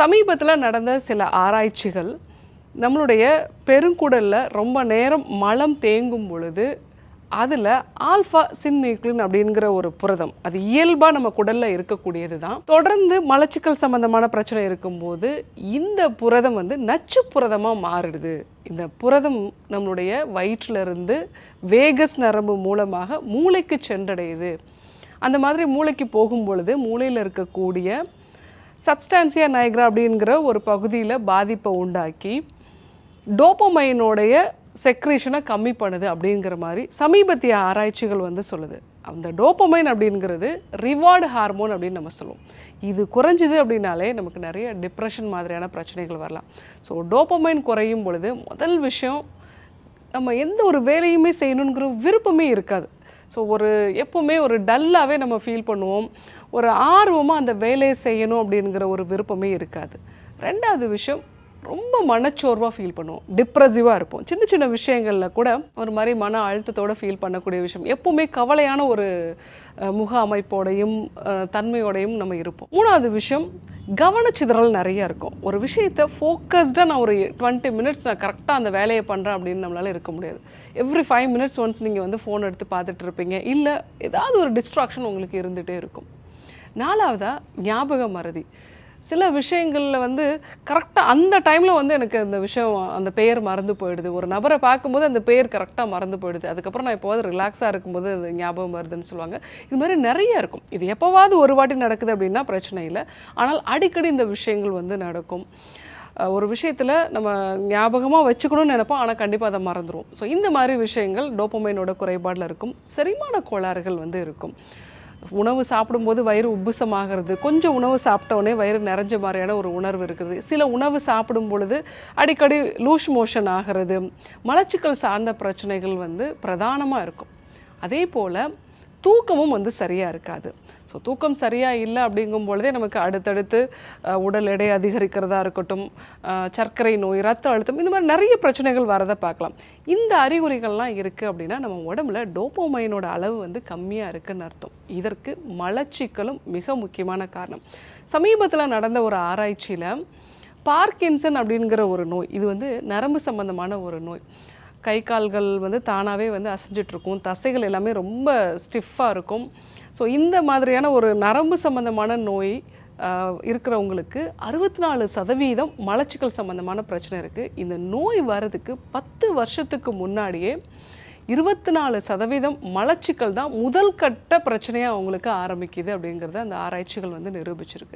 சமீபத்துல நடந்த சில ஆராய்ச்சிகள் நம்மளுடைய பெருங்குடல்ல ரொம்ப நேரம் மலம் தேங்கும் பொழுது அதுல ஆல்ஃபா சின்னியூக்ளின் அப்படிங்கிற ஒரு புரதம் அது இயல்பா நம்ம குடல்ல இருக்கக்கூடியது தான். தொடர்ந்து மலச்சிக்கல் சம்பந்தமான பிரச்சனை இருக்கும்போது இந்த புரதம் வந்து நச்சு புரதமா மாறிடுது. இந்த புரதம் நம்மளுடைய வயிற்றில இருந்து வேகஸ் நரம்பு மூலமாக மூளைக்கு சென்றடையுது. அந்த மாதிரி மூளைக்கு போகும் பொழுது மூளையில் இருக்கக்கூடிய சப்ஸ்டான்சியா நைக்ரா அப்படிங்கிற ஒரு பகுதியில் பாதிப்பை உண்டாக்கி டோபமைனோடைய செக்ரேஷனை கம்மி பண்ணுது அப்படிங்கிற மாதிரி சமீபத்திய ஆராய்ச்சிகள் வந்து சொல்லுது. அந்த டோபமைன் அப்படிங்கிறது ரிவார்டு ஹார்மோன் அப்படின்னு நம்ம சொல்லுவோம். இது குறைஞ்சிது அப்படின்னாலே நமக்கு நிறைய டிப்ரெஷன் மாதிரியான பிரச்சனைகள் வரலாம். ஸோ டோபமைன் குறையும் பொழுது முதல் விஷயம் நம்ம எந்த ஒரு வேலையுமே செய்யணுங்கிற விருப்பமே இருக்காது. ஸோ எப்போவுமே ஒரு டல்லாகவே நம்ம ஃபீல் பண்ணுவோம். ஒரு ஆர்வமாக அந்த வேலையை செய்யணும் அப்படிங்கிற ஒரு விருப்பமே இருக்காது. ரெண்டாவது விஷயம் ரொம்ப மனச்சோர்வாக ஃபீல் பண்ணுவோம், டிப்ரெசிவாக இருப்போம். சின்ன சின்ன விஷயங்களில் கூட ஒரு மாதிரி மன அழுத்தத்தோடு ஃபீல் பண்ணக்கூடிய விஷயம். எப்போவுமே கவலையான ஒரு முக அமைப்போடையும் தன்மையோடையும் நம்ம இருப்போம். மூணாவது விஷயம் கவனச்சிதறல் நிறையா இருக்கும். ஒரு விஷயத்தை ஃபோக்கஸ்டாக நான் ஒரு 20 மினிட்ஸ் நான் கரெக்டாக அந்த வேலையை பண்ணுறேன் அப்படின்னு நம்மளால் இருக்க முடியாது. எவ்ரி 5 மினிட்ஸ் ஒன்ஸ் நீங்கள் வந்து ஃபோன் எடுத்து பார்த்துட்டு இருப்பீங்க, இல்லை ஏதாவது ஒரு டிஸ்ட்ராக்ஷன் உங்களுக்கு இருந்துகிட்டே இருக்கும். நாலாவதாக ஞாபக மறதி. சில விஷயங்களில் வந்து கரெக்டாக அந்த டைமில் வந்து எனக்கு அந்த விஷயம் அந்த பெயர் மறந்து போயிடுது. ஒரு நபரை பார்க்கும்போது அந்த பெயர் கரெக்டாக மறந்து போயிடுது. அதுக்கப்புறம் நான் எப்போவாது ரிலாக்ஸாக இருக்கும்போது அது ஞாபகம் வருதுன்னு சொல்லுவாங்க. இது மாதிரி நிறைய இருக்கும். இது எப்போவாது ஒரு வாட்டி நடக்குது அப்படின்னா பிரச்சனை இல்லை. ஆனால் அடிக்கடி இந்த விஷயங்கள் வந்து நடக்கும். ஒரு விஷயத்தில் நம்ம ஞாபகமாக வச்சுக்கணும்னு நினைப்போம், ஆனால் கண்டிப்பாக அதை மறந்துடும். ஸோ இந்த மாதிரி விஷயங்கள் டோபமைனோட குறைபாடில் இருக்கும். செரிமான கோளாறுகள் வந்து இருக்கும். உணவு சாப்பிடும்போது வயிறு உப்புசமாகிறது, கொஞ்சம் உணவு சாப்பிட்டோடனே வயிறு நிறைஞ்ச மாதிரியான ஒரு உணர்வு இருக்குது. சில உணவு சாப்பிடும் பொழுது அடிக்கடி லூஸ் மோஷன் ஆகிறது, மலச்சிக்கல் சார்ந்த பிரச்சனைகள் வந்து பிரதானமாக இருக்கும். அதே போல் தூக்கமும் வந்து சரியாக இருக்காது. ஸோ தூக்கம் சரியாக இல்லை அப்படிங்கும் பொழுதே நமக்கு அடுத்தடுத்து உடல் எடை அதிகரிக்கிறதா இருக்கட்டும், சர்க்கரை நோய், ரத்த அழுத்தம், இந்த மாதிரி நிறைய பிரச்சனைகள் வரதை பார்க்கலாம். இந்த அறிகுறிகள்லாம் இருக்குது அப்படின்னா நம்ம உடம்புல டோபமைனோட அளவு வந்து கம்மியாக இருக்குன்னு அர்த்தம். இதற்கு மலச்சிக்கலும் மிக முக்கியமான காரணம். சமீபத்தில் நடந்த ஒரு ஆராய்ச்சியில் பார்க்கின்சன் அப்படிங்கிற ஒரு நோய், இது வந்து நரம்பு சம்பந்தமான ஒரு நோய். கை கால்கள் வந்து தானாகவே வந்து அசைஞ்சிட்ருக்கும், தசைகள் எல்லாமே ரொம்ப ஸ்டிஃபாக இருக்கும். ஸோ இந்த மாதிரியான ஒரு நரம்பு சம்பந்தமான நோய் இருக்கிறவங்களுக்கு 64% மலச்சிக்கல் சம்பந்தமான பிரச்சனை இருக்குது. இந்த நோய் வர்றதுக்கு 10 வருஷத்துக்கு முன்னாடியே 24% மலச்சிக்கல் தான் முதல் கட்ட பிரச்சனையாக அவங்களுக்கு ஆரம்பிக்குது அப்படிங்கிறத அந்த ஆராய்ச்சிகள் வந்து நிரூபிச்சிருக்கு.